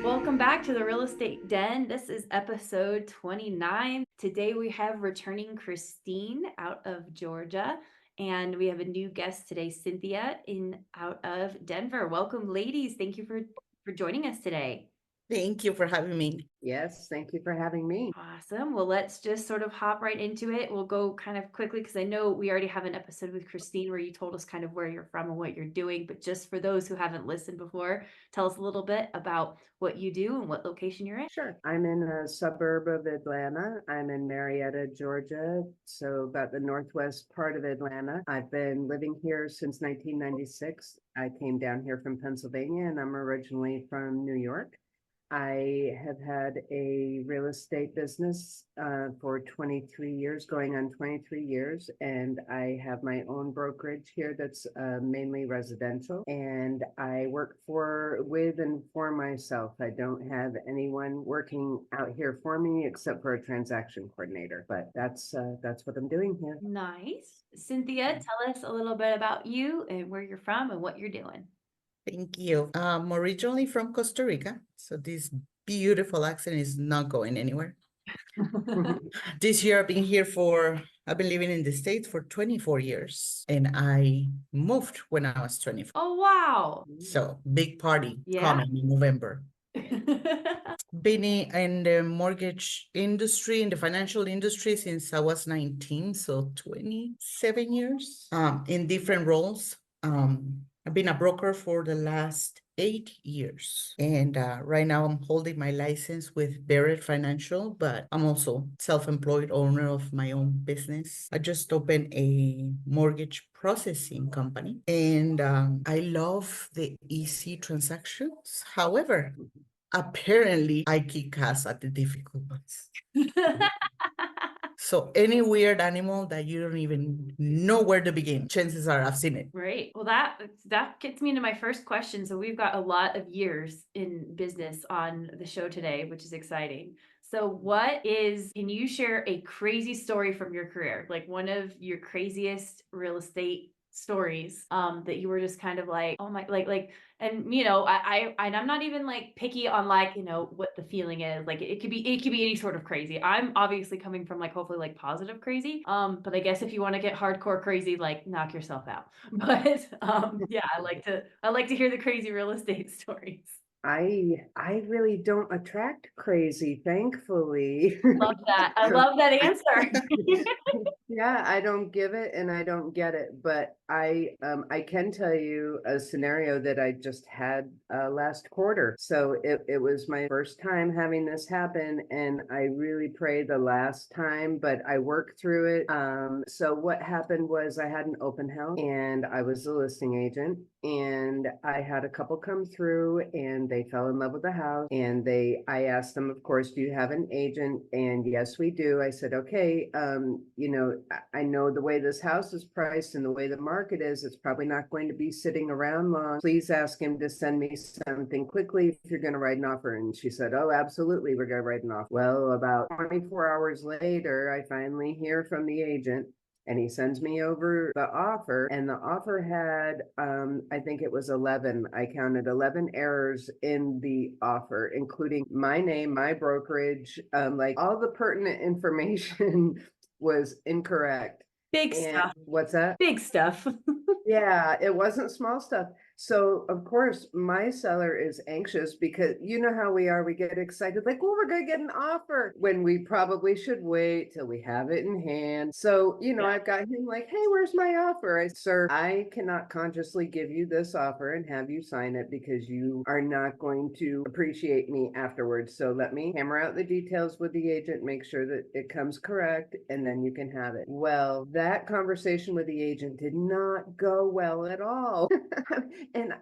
Welcome back to the Real Estate Den. This is episode 29. Today we have returning Krystine out of Georgia, and we have a new guest today, Cinthya, out of Denver. Welcome, ladies. Thank you for joining us today. Thank you for having me. Yes, thank you for having me. Awesome. Well, let's just sort of hop right into it. We'll go kind of quickly because I know we already have an episode with Krystine where you told us kind of where you're from and what you're doing. But just for those who haven't listened before, tell us a little bit about what you do and what location you're in. Sure. I'm in a suburb of Atlanta. I'm in Marietta, Georgia, so about the northwest part of Atlanta. I've been living here since 1996. I came down here from Pennsylvania, and I'm originally from New York. I have had a real estate business for 23 years, going on 23 years, and I have my own brokerage here that's mainly residential, and I work with and for myself. I don't have anyone working out here for me except for a transaction coordinator, but that's what I'm doing here. Nice. Cinthya, tell us a little bit about you and where you're from and what you're doing. Thank you. I'm originally from Costa Rica, so this beautiful accent is not going anywhere. This year I've been living in the States for 24 years, and I moved when I was 24. Oh, wow. So big party Yeah. coming in November. Been in the mortgage industry, in the financial industry since I was 19, so 27 years, in different roles. I've been a broker for the last 8 years, and right now I'm holding my license with Barrett Financial, but I'm also self-employed owner of my own business. I just opened a mortgage processing company, and I love the easy transactions. However, apparently I kick ass at the difficult ones. So any weird animal that you don't even know where to begin, chances are I've seen it. Right. Well, that gets me into my first question. So we've got a lot of years in business on the show today, which is exciting. So can you share a crazy story from your career? Like one of your craziest real estate stories that you were just kind of like, oh my, and I'm not even like picky on like, what the feeling is. Like it could be any sort of crazy. I'm obviously coming from like hopefully like positive crazy. But I guess if you want to get hardcore crazy, like knock yourself out. But yeah, I like to hear the crazy real estate stories. I really don't attract crazy, thankfully. Love that. I love that answer. Yeah, I don't give it and I don't get it, but I can tell you a scenario that I just had last quarter. So it was my first time having this happen, and I really prayed the last time, but I worked through it. So what happened was I had an open house, and I was the listing agent, and I had a couple come through, and they fell in love with the house, and I asked them, of course, do you have an agent? And yes, we do. I said, okay, I know the way this house is priced and the way the market is, it's probably not going to be sitting around long. Please ask him to send me something quickly if you're going to write an offer. And she said, oh, absolutely, we're going to write an offer. Well, about 24 hours later, I finally hear from the agent, and he sends me over the offer, and the offer had, I think it was 11. I counted 11 errors in the offer, including my name, my brokerage, like all the pertinent information was incorrect. Big stuff. What's that? Big stuff. Yeah, it wasn't small stuff. So of course my seller is anxious because you know how we are, we get excited, like, oh, we're gonna get an offer when we probably should wait till we have it in hand. So, I've got him like, hey, where's my offer? Sir, I cannot consciously give you this offer and have you sign it because you are not going to appreciate me afterwards. So let me hammer out the details with the agent, make sure that it comes correct, and then you can have it. Well, that conversation with the agent did not go well at all. And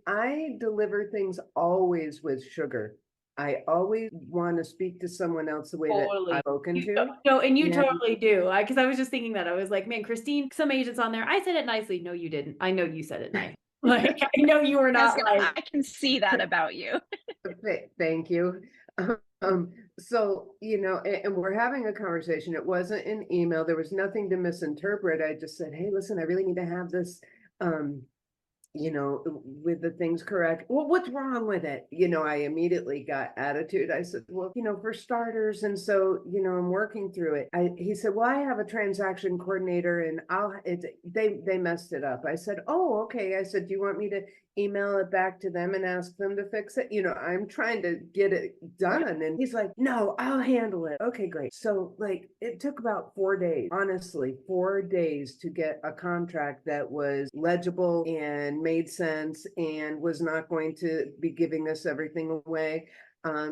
I deliver things always with sugar. I always want to speak to someone else the way that I've spoken to. No, and you totally do. Because I was just thinking that. I was like, man, Krystine, some agents on there, I said it nicely. No, you didn't. I know you said it nice. Like, I know you were not I can see that about you. Thank you. So, and we're having a conversation. It wasn't an email. There was nothing to misinterpret. I just said, hey, listen, I really need to have this you know, with the things correct. Well, what's wrong with it? You know, I immediately got attitude. I said, well, you know, for starters, and so, you know, I'm working through it. He said, well, I have a transaction coordinator and they messed it up. I said, oh, okay. I said, do you want me to email it back to them and ask them to fix it? You know, I'm trying to get it done. And he's like, no, I'll handle it. Okay, great. So like it took about 4 days, honestly, 4 days to get a contract that was legible and made sense and was not going to be giving us everything away.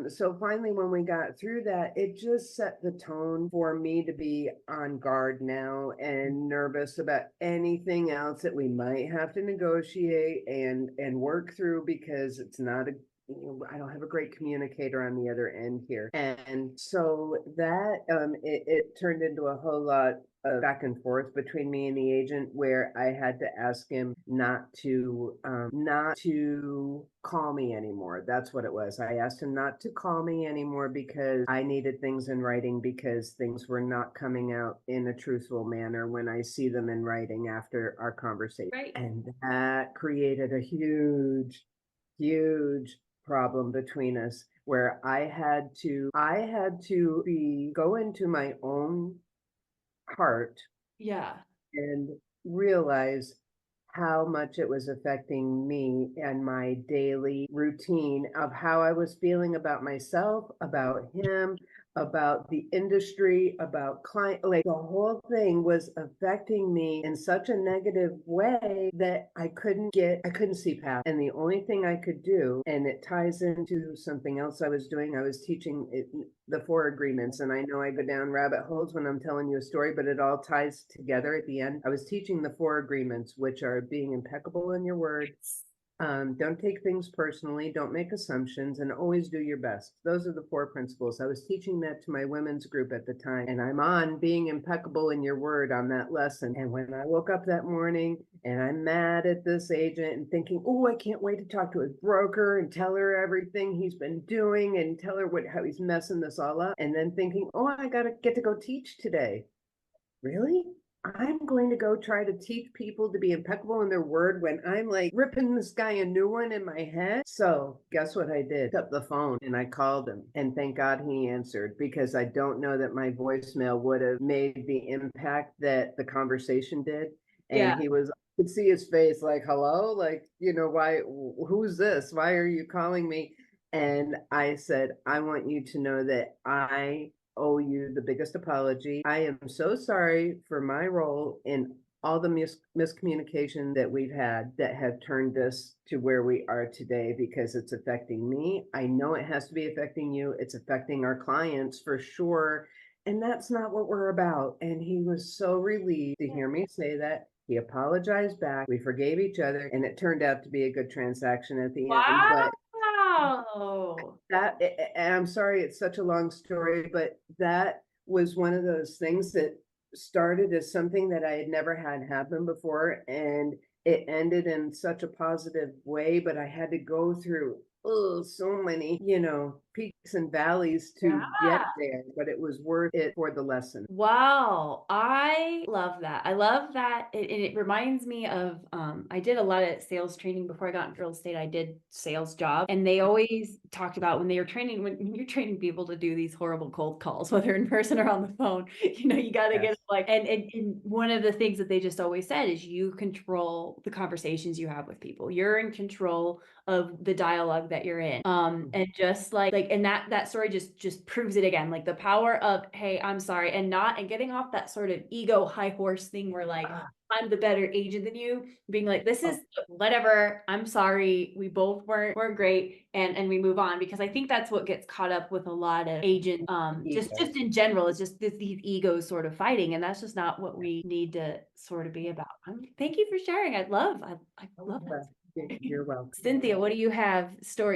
So finally, when we got through that, it just set the tone for me to be on guard now and nervous about anything else that we might have to negotiate and work through, because it's not a, you know, I don't have a great communicator on the other end here. And so that it turned into a whole lot of back and forth between me and the agent, where I had to ask him not to call me anymore. That's what it was. I asked him not to call me anymore because I needed things in writing, because things were not coming out in a truthful manner when I see them in writing after our conversation. Right. And that created a huge problem between us, where I had to go into my own heart Yeah. and realize how much it was affecting me and my daily routine of how I was feeling about myself, about him, about the industry, about client, like the whole thing was affecting me in such a negative way that I couldn't see past. And the only thing I could do, and it ties into something else I was doing, I was teaching the 4 agreements. And I know I go down rabbit holes when I'm telling you a story, but it all ties together at the end. I was teaching the 4 agreements, which are being impeccable in your word. Don't take things personally, don't make assumptions, and always do your best. Those are the 4 principles. I was teaching that to my women's group at the time, and I'm on being impeccable in your word on that lesson. And when I woke up that morning and I'm mad at this agent and thinking, oh, I can't wait to talk to his broker and tell her everything he's been doing and tell her how he's messing this all up. And then thinking, oh, I gotta get to go teach today. Really? I'm going to go try to teach people to be impeccable in their word when I'm like ripping this guy a new one in my head. So guess what I did? Picked up the phone and I called him, and thank God he answered, because I don't know that my voicemail would have made the impact that the conversation did. And Yeah. he was, I could see his face like, hello, like, you know, why, who's this? Why are you calling me? And I said, I want you to know that I owe you the biggest apology. I am so sorry for my role in all the miscommunication that we've had that have turned us to where we are today, because it's affecting me. I know it has to be affecting you. It's affecting our clients for sure. And that's not what we're about. And he was so relieved to hear me say that. He apologized back. We forgave each other, and it turned out to be a good transaction at the end. But Wow. and I'm sorry, it's such a long story, but that was one of those things that started as something that I had never had happen before, and it ended in such a positive way, but I had to go through so many, you know, peaks and valleys to get there, but it was worth it for the lesson. Wow. I love that. I love that. It reminds me of, I did a lot of sales training before I got into real estate. I did sales jobs, and they always talked about when you're training people to do these horrible cold calls, whether in person or on the phone, you know, you got to get like, and one of the things that they just always said is you control the conversations you have with people. You're in control of the dialogue that you're in. And just like, and that story just proves it again, like the power of, hey, I'm sorry, and getting off that sort of ego high horse thing where like, I'm the better agent than you, being like, this is whatever, I'm sorry, we both weren't great, and we move on. Because I think that's what gets caught up with a lot of agents, just in general, it's just these egos sort of fighting, and that's just not what we need to sort of be about. Thank you for sharing. I love that. You're welcome. Cinthya, what do you have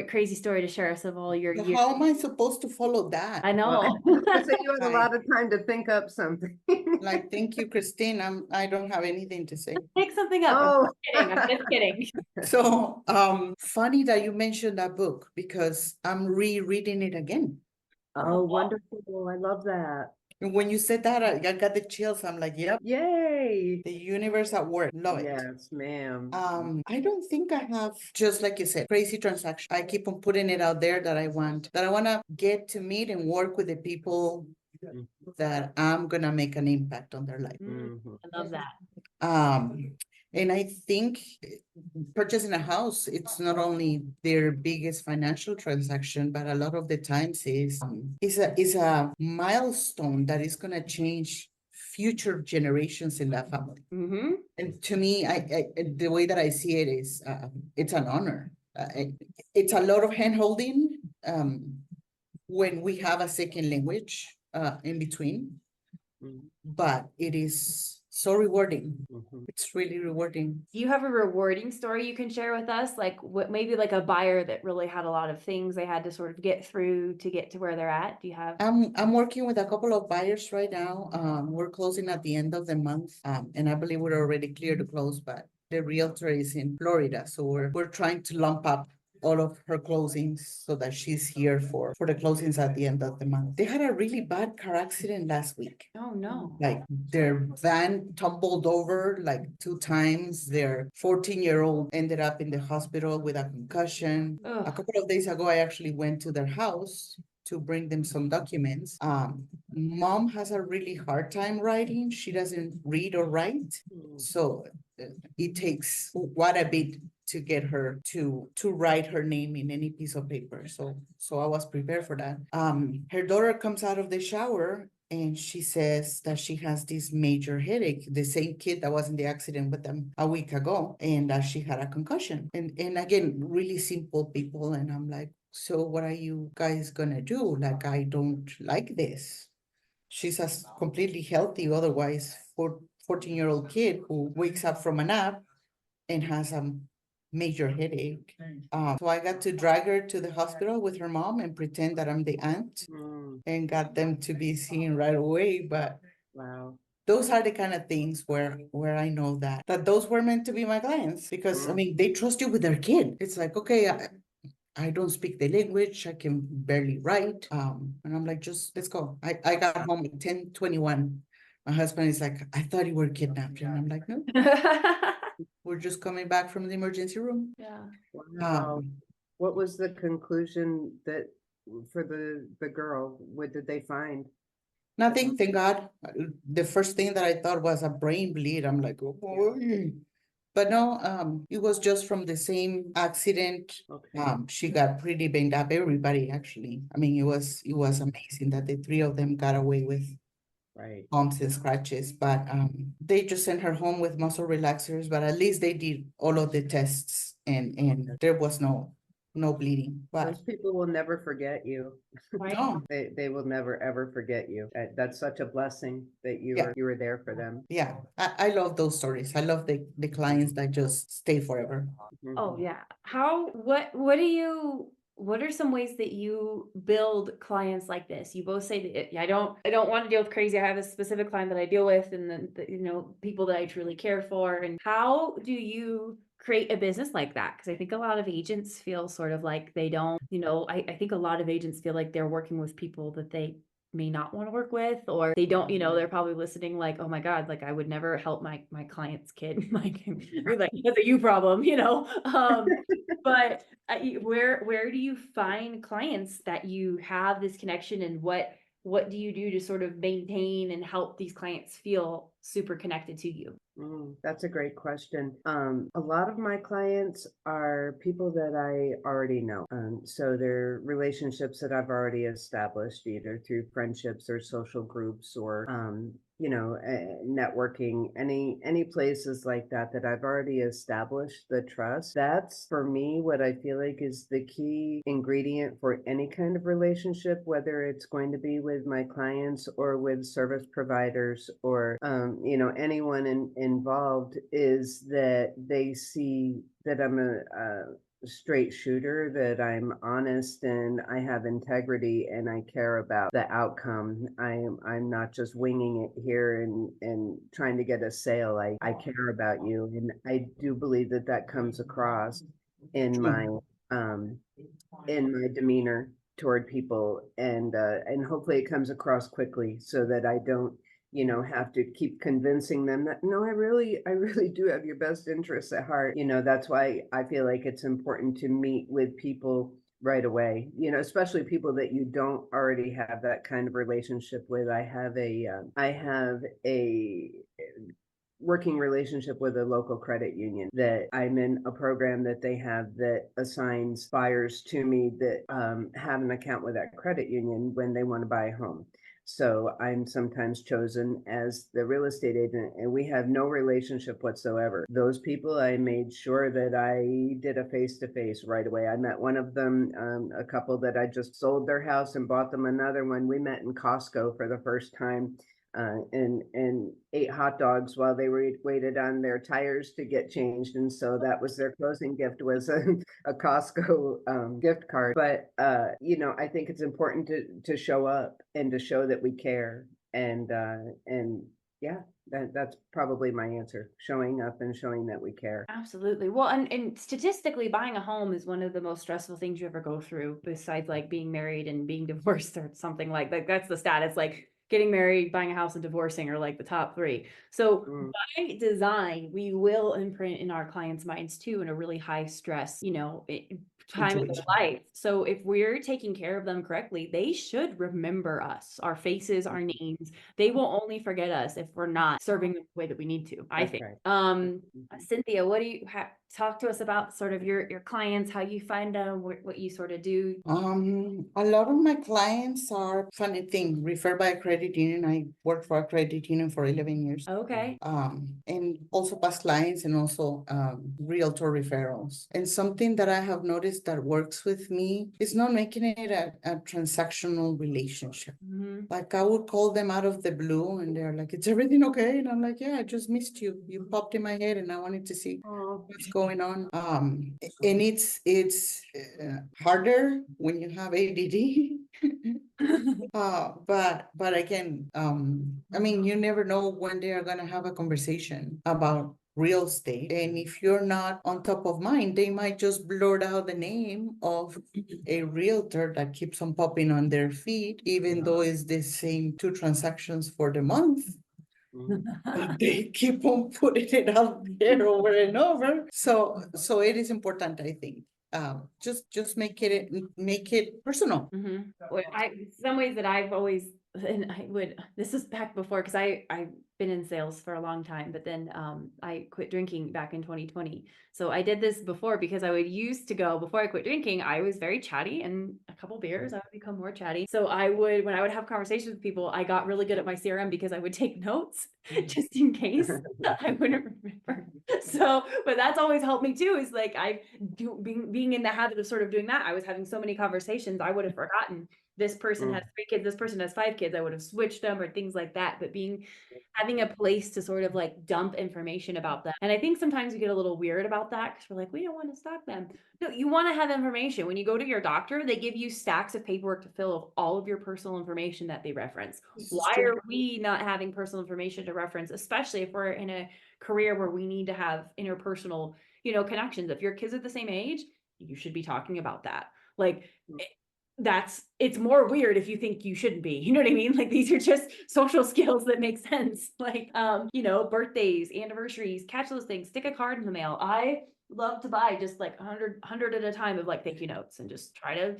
crazy story to share us of all your years? How am I supposed to follow that? I know. So you had a lot of time to think up something. Like, thank you, Krystine. I don't have anything to say. Make something up. Oh. I'm just kidding. So, funny that you mentioned that book, because I'm rereading it again. Oh, wonderful. I love that. And when you said that, I got the chills. I'm like, yep, Yay. the universe at work. Love it. Yes, ma'am. I don't think I have, just like you said, crazy transaction. I keep on putting it out there that I want to get to meet and work with the people that I'm gonna make an impact on their life. Mhm. I love that. And I think purchasing a house, it's not only their biggest financial transaction, but a lot of the times is a milestone that is gonna change future generations in that family. Mhm. And to me, the way that I see it is, it's an honor. It's a lot of hand holding, when we have a second language, in between, Mhm. but it is so rewarding. Mhm. It's really rewarding. Do you have a rewarding story you can share with us? Like what, maybe like a buyer that really had a lot of things they had to sort of get through to get to where they're at? Do you have? I'm working with a couple of buyers right now. We're closing at the end of the month. And I believe we're already clear to close, but the realtor is in Florida, so we're trying to lump up all of her closings so that she's here for the closings at the end of the month. They had a really bad car accident last week. Oh, no. Like their van tumbled over like 2 times. Their 14-year-old ended up in the hospital with a concussion. A Ugh. couple of days ago, I actually went to their house to bring them some documents. Mom has a really hard time writing. She doesn't read or write. So it takes quite a bit to get her to write her name in any piece of paper. So I was prepared for that. Her daughter comes out of the shower and she says that she has this major headache, the same kid that was in the accident with them a week ago, and that she had a concussion. And again, really simple people. And I'm like, so what are you guys gonna do? Like, I don't like this. She's a completely healthy, otherwise 14-year-old kid who wakes up from a nap and has a major headache. So I got to drag her to the hospital with her mom and pretend that I'm the aunt Mm. and got them to be seen right away. But Wow. those are the kind of things where I know that those were meant to be my clients, because I mean, they trust you with their kid. It's like, okay, I don't speak the language. I can barely write. And I'm like, just let's go. I got home at 10:21. My husband is like, I thought you were kidnapped. And I'm like, no, we're just coming back from the emergency room. Yeah. Wow. What was the conclusion that for the girl? What did they find? Nothing, thank God. The first thing that I thought was a brain bleed. I'm like, oh boy. But no, it was just from the same accident. Okay. She got pretty banged up, everybody actually. I mean, it was amazing that the three of them got away with Right. bumps and scratches, but they just sent her home with muscle relaxers, but at least they did all of the tests and there was no bleeding. But Those people will never forget you. Right. no, They will never ever forget you. That's such a blessing that Yeah. you were there for them. yeah, I love those stories. I love the clients that just stay forever. Oh, yeah. What are some ways that you build clients like this? You both say that I don't want to deal with crazy. I have a specific client that I deal with, and then people that I truly care for. And how do you create a business like that? Because I think a lot of agents feel sort of like they don't, I think a lot of agents feel like they're working with people that they may not want to work with, or they don't, they're probably listening like, oh my God, like I would never help my client's kid. like that's a you problem, but where do you find clients that you have this connection, and what do you do to sort of maintain and help these clients feel super connected to you? That's a great question. A lot of my clients are people that I already know. So they're relationships that I've already established either through friendships or social groups or, networking, any places like that I've already established the trust. That's for me what I feel like is the key ingredient for any kind of relationship, whether it's going to be with my clients or with service providers or, anyone involved, is that they see that I'm a straight shooter, that I'm honest and I have integrity and I care about the outcome. I'm not just winging it here and trying to get a sale. I care about you, and I do believe that comes across in my demeanor. toward people, and hopefully it comes across quickly so that I don't, have to keep convincing them that no, I really do have your best interests at heart. That's why I feel like it's important to meet with people right away, especially people that you don't already have that kind of relationship with. I have a working relationship with a local credit union that I'm in a program that they have that assigns buyers to me that have an account with that credit union when they want to buy a home. So I'm sometimes chosen as the real estate agent, and we have no relationship whatsoever. Those people, I made sure that I did a face-to-face right away. I met one of them, a couple that I just sold their house and bought them another one. We met in Costco for the first time. And ate hot dogs while they waited on their tires to get changed. And so that was their closing gift, was a Costco gift card. But I think it's important to show up and to show that we care. And yeah, that's probably my answer: showing up and showing that we care. Absolutely. Well, and statistically, buying a home is one of the most stressful things you ever go through, besides like being married and being divorced or something like that. That's the status. Like getting married, buying a house, and divorcing are like the top three. So by design, we will imprint in our clients' minds too in a really high stress, time in their life. So if we're taking care of them correctly, they should remember us, our faces, our names. They will only forget us if we're not serving them the way that we need to, I That's think. right. Cynthia, what do you talk to us about sort of your clients, how you find them, what you sort of do? A lot of my clients are, funny thing, referred by a credit union. I worked for a credit union for 11 years. Okay. And also past clients, and also realtor referrals. And something that I have noticed that works with me is not making it a transactional relationship. Like I would call them out of the blue and they're like, "It's everything okay?" And I'm like, "Yeah, I just missed you. You popped in my head and I wanted to see what's going on." And it's harder when you have ADD. But again, I mean, you never know when they are gonna have a conversation about real estate. And if you're not on top of mind, they might just blurt out the name of a realtor that keeps on popping on their feed, even though it's the same 2 transactions for the month. But they keep on putting it out there over and over. So it is important, I think. Just make it personal. Well, some ways that I've always, and this is back before, because I've been in sales for a long time, but then I quit drinking back in 2020. So I did this before because I would used to go, before I quit drinking, I was very chatty, and a couple beers, I would become more chatty. So when I would have conversations with people, I got really good at my CRM because I would take notes just in case I wouldn't remember. So, but that's always helped me too, is like being in the habit of sort of doing that. I was having so many conversations, I would have forgotten this person has 3 kids, this person has 5 kids, I would have switched them or things like that. But having a place to sort of like dump information about them. And I think sometimes we get a little weird about that because we're like, we don't want to stalk them. No, you want to have information. When you go to your doctor, they give you stacks of paperwork to fill of all of your personal information that they reference. Why are we not having personal information to reference, especially if we're in a career where we need to have interpersonal, connections? If your kids are the same age, you should be talking about that. Like, it's more weird if you think you shouldn't be, you know what I mean? Like, these are just social skills that make sense. Like, birthdays, anniversaries, catch those things, stick a card in the mail. I love to buy just like 100 at a time of like thank you notes and just try to,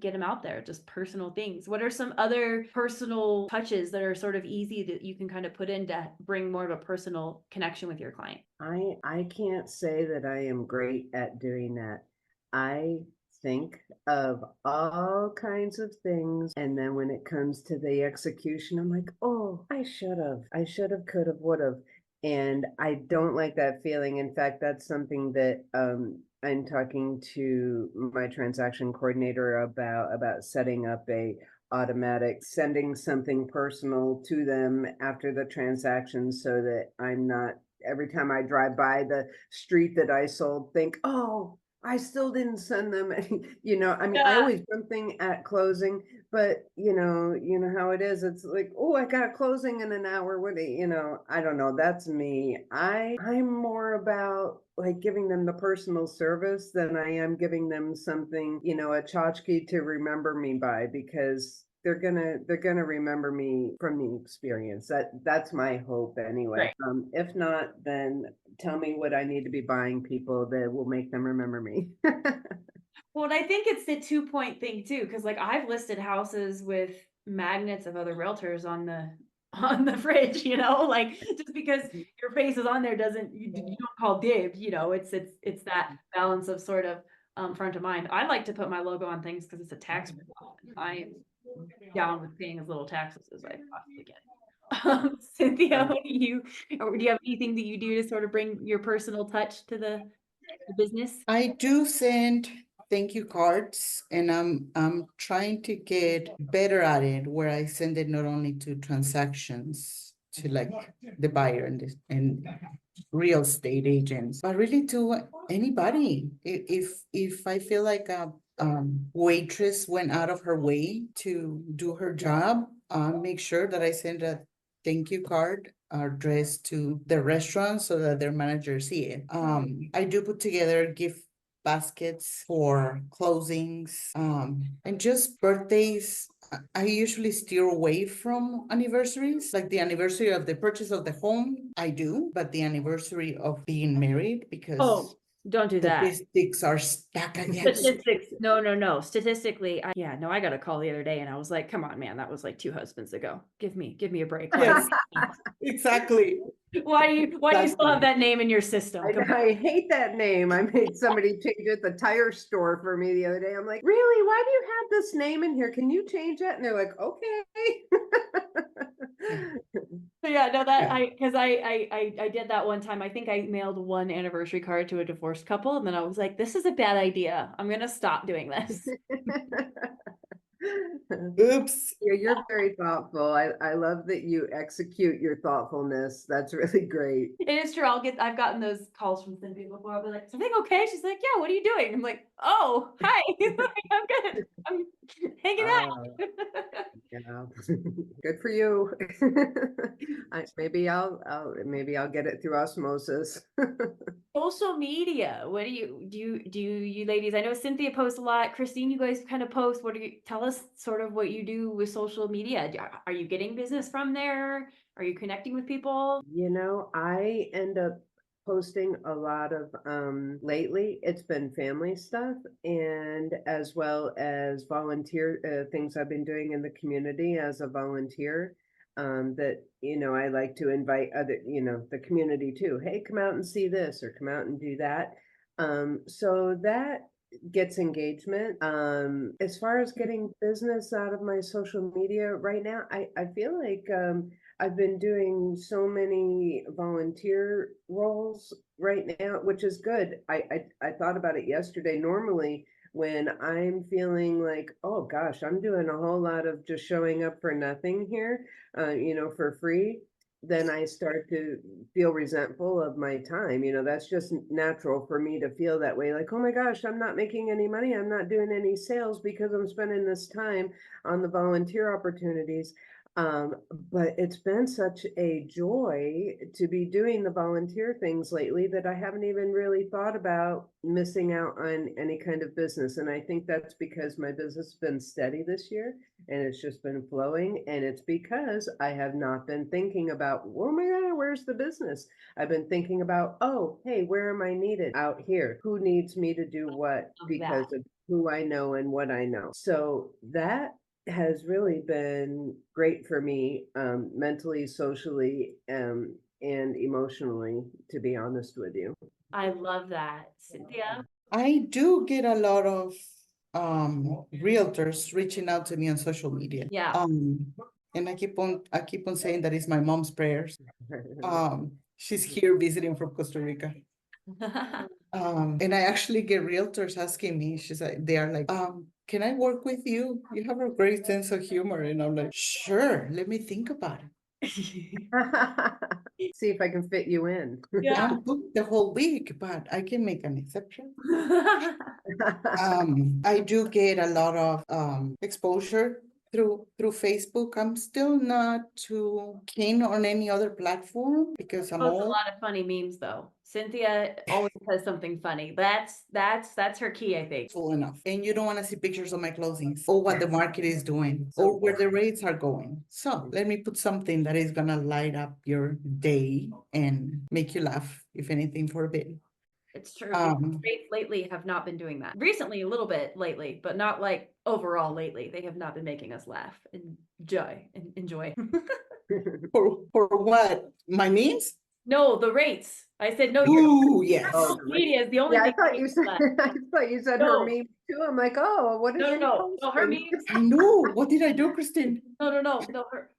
get them out there, just personal things. What are some other personal touches that are sort of easy that you can kind of put in to bring more of a personal connection with your client? I can't say that I am great at doing that. I think of all kinds of things, and then when it comes to the execution, I'm like, oh, I should have, could have, would have. And I don't like that feeling. In fact, that's something that I'm talking to my transaction coordinator about setting up a automatic sending something personal to them after the transaction, so that I'm not, every time I drive by the street that I sold, think, oh, I still didn't send them any, I mean, I Yeah. always something at closing, but you know how it is. It's like, oh, I got a closing in an hour. I don't know. That's me. I'm more about like giving them the personal service than I am giving them something, a tchotchke to remember me by, because they're gonna remember me from the experience. That's my hope anyway. Right. If not, then tell me what I need to be buying people that will make them remember me. Well, and I think it's the 2-point thing too, because like I've listed houses with magnets of other realtors on the fridge, like just because your face is on there doesn't you don't call dibs, it's that balance of sort of front of mind. I like to put my logo on things because it's a tax write-off. I am down with paying as little taxes as I possibly can. Cynthia, or do you have anything that you do to sort of bring your personal touch to the business? I do send thank you cards, and I'm trying to get better at it, where I send it not only to transactions to like the buyer and real estate agents, but really to anybody. If I feel like a waitress went out of her way to do her job, make sure that I send a thank you card addressed to the restaurant so that their managers see it. I do put together gift baskets for closings, and just birthdays. I usually steer away from anniversaries, like the anniversary of the purchase of the home, I do, but the anniversary of being married, because Oh, don't do that. statistics are stacked against. Statistics, no. Statistically, I got a call the other day and I was like, come on, man, that was like 2 husbands ago. Give me a break. Yes, exactly. Why do you still have that name in your system? Come on. I hate that name. I made somebody change it at the tire store for me the other day. I'm like, really? Why do you have this name in here? Can you change that? And they're like, okay. Yeah, no, that Yeah. because I did that one time. I think I mailed one anniversary card to a divorced couple, and then I was like, this is a bad idea. I'm gonna stop doing this. Oops. Yeah, you're very thoughtful. I love that you execute your thoughtfulness. That's really great. It is true. I've gotten those calls from Cynthia before. I'll be like, is everything okay? She's like, yeah, what are you doing? I'm like, oh, hi. I'm good. I'm hanging out. Yeah, good for you. Maybe I'll get it through osmosis. Social media. What do you ladies? I know Cynthia posts a lot. Krystine, you guys kind of post. Tell us sort of what you do with social media. Are you getting business from there? Are you connecting with people? I end up posting a lot of lately it's been family stuff, and as well as volunteer things I've been doing in the community as a volunteer, that I like to invite other the community too. Hey, come out and see this, or come out and do that. So that gets engagement. As far as getting business out of my social media right now, I feel like I've been doing so many volunteer roles right now, which is good. I thought about it yesterday. Normally, when I'm feeling like, oh gosh, I'm doing a whole lot of just showing up for nothing here, for free, then I start to feel resentful of my time. That's just natural for me to feel that way. Like, oh my gosh, I'm not making any money. I'm not doing any sales because I'm spending this time on the volunteer opportunities. Um, but it's been such a joy to be doing the volunteer things lately that I haven't even really thought about missing out on any kind of business. And I think that's because my business has been steady this year and it's just been flowing. And it's because I have not been thinking about, oh my God, where's the business? I've been thinking about, oh, hey, where am I needed out here? Who needs me to do what? Because of who I know and what I know. So that has really been great for me, mentally, socially, and emotionally, to be honest with you. I love that, Cynthia. I do get a lot of realtors reaching out to me on social media. Yeah. And I keep on saying that it's my mom's prayers. She's here visiting from Costa Rica. And I actually get realtors asking me, they are like, can I work with you? You have a great sense of humor. And I'm like, sure, let me think about it. See if I can fit you in. Yeah. I'm booked the whole week, but I can make an exception. I do get a lot of exposure through Facebook. I'm still not too keen on any other platform because I'm Posts a old. lot of funny memes though. Cynthia always has something funny. That's her key, I think. Full enough. And you don't want to see pictures of my clothing or what the market is doing or where the rates are going. So let me put something that is gonna light up your day and make you laugh, if anything, for a bit. It's true. Rates lately have not been doing that. Recently, a little bit lately, but not like overall lately. They have not been making us laugh and enjoy. For what? My memes? No, the rates. I said no. Your Ooh, yes. Oh, social media is the only Yeah, I thing. thought that you makes said, us laugh. I thought you said No. her meme too. I'm like, oh, what is she No, her posting? memes. No, what did I do, Krystine? No.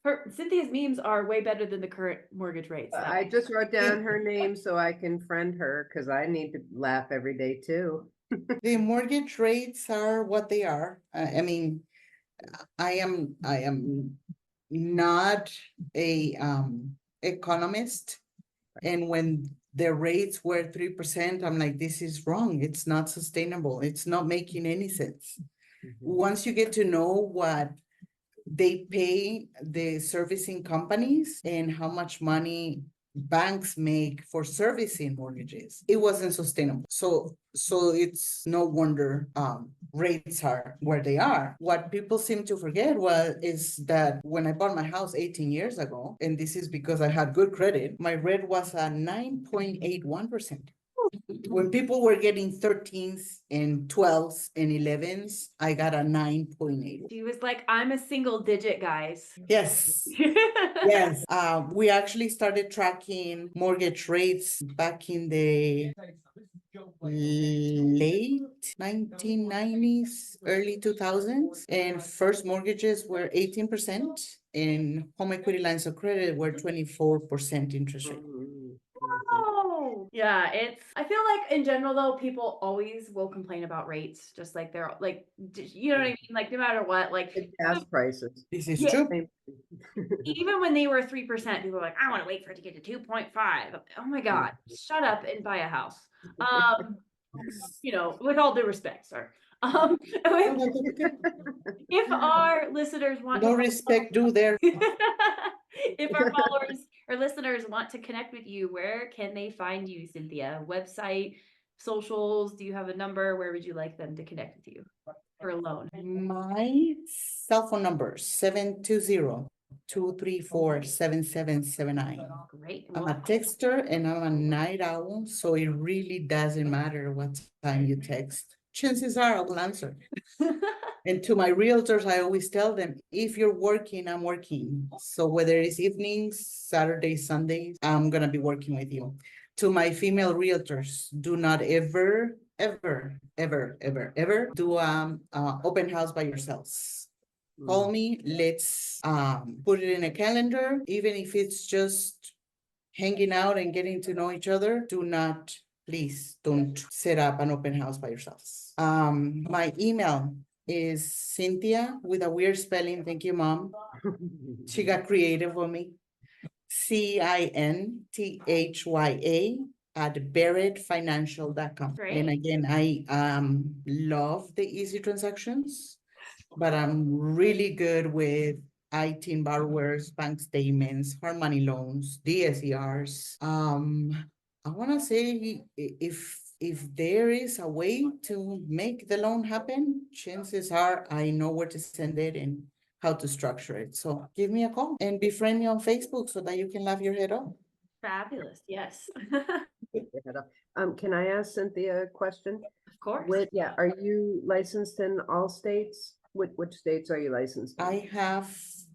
Her Cynthia's memes are way better than the current mortgage rates. That I way. just wrote down her name so I can friend her because I need to laugh every day too. The mortgage rates are what they are. I mean, I am not a economist. And when the rates were 3%, I'm like, this is wrong. It's not sustainable. It's not making any sense. Once you get to know what they pay the servicing companies and how much money banks make for servicing mortgages, it wasn't sustainable. So it's no wonder rates are where they are. What people seem to forget is that when I bought my house 18 years ago, and this is because I had good credit, my rate was at 9.81%. When people were getting 13s and 12s and 11s, I got a 9.8. She was like, I'm a single digit, guys. Yes. Yes, we actually started tracking mortgage rates back in the late 1990s, early 2000s, and first mortgages were 18%, and home equity lines of credit were 24% interest rate. Oh, yeah, I feel like in general though, people always will complain about rates, just like they're like, you know what I mean? Like no matter what, like The gas prices. This is Yeah. true. Same. even when they were 3%, people were like, I want to wait for it to get to 2.5. Oh my God, shut up and buy a house. With all due respect, sir. If our listeners want No to respect due there. if our followers or listeners want to connect with you, where can they find you, Cynthia? Website, socials? Do you have a number? Where would you like them to connect with you for a loan? My cell phone number, 720-234-7779. Great. I'm a texter and I'm a night owl, so it really doesn't matter what time you text. Chances are I will answer. And to my realtors, I always tell them, if you're working, I'm working. So whether it's evenings, Saturdays, Sundays, I'm gonna be working with you. To my female realtors, do not ever do open house by yourselves. Call me, let's put it in a calendar, even if it's just hanging out and getting to know each other. Please don't set up an open house by yourselves. My email is Cinthya with a weird spelling. Thank you, Mom. She got creative with me. CINTHYA@barrettfinancial.com. Great. And again, I love the easy transactions, but I'm really good with ITIN borrowers, bank statements, hard money loans, DSCRs. I want to say if there is a way to make the loan happen, chances are I know where to send it and how to structure it. So give me a call and befriend me on Facebook so that you can laugh your head off. Fabulous. Yes. Can I ask Cynthia a question? Of course. Are you licensed in all states? Which states are you licensed in? I have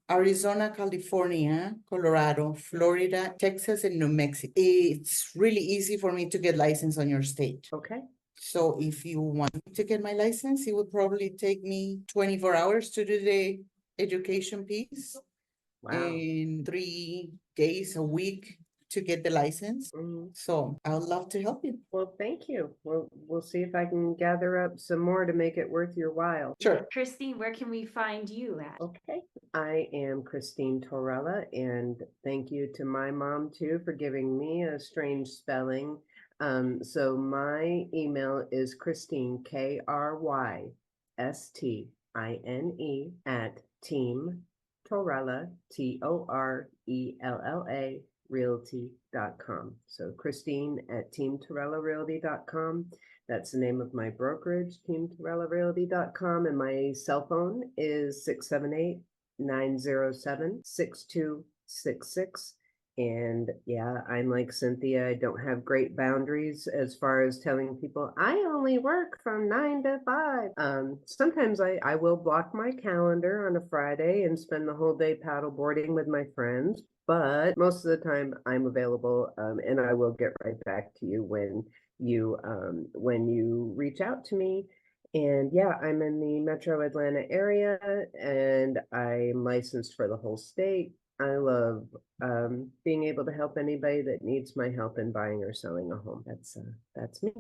Arizona, California, Colorado, Florida, Texas, and New Mexico. It's really easy for me to get licensed on your state. Okay. So if you want to get my license, it would probably take me 24 hours to do the education piece. Wow. And 3 days a week to get the license. Mhm. So I would love to help you. Well, thank you. We'll see if I can gather up some more to make it worth your while. Sure. Krystine, where can we find you at? Okay, I am Krystine Torella, and thank you to my mom too for giving me a strange spelling. So my email is Krystine, Krystine at Team Torella, Torella realty.com. So Krystine at teamtorellarealty.com. That's the name of my brokerage, teamtorellarealty.com. And my cell phone is 678-907-6266. And yeah, I'm like Cynthia. I don't have great boundaries as far as telling people I only work from 9 to 5. Sometimes I will block my calendar on a Friday and spend the whole day paddle boarding with my friends. But most of the time I'm available, and I will get right back to you when you reach out to me. And yeah, I'm in the Metro Atlanta area, and I'm licensed for the whole state. I love being able to help anybody that needs my help in buying or selling a home. That's me.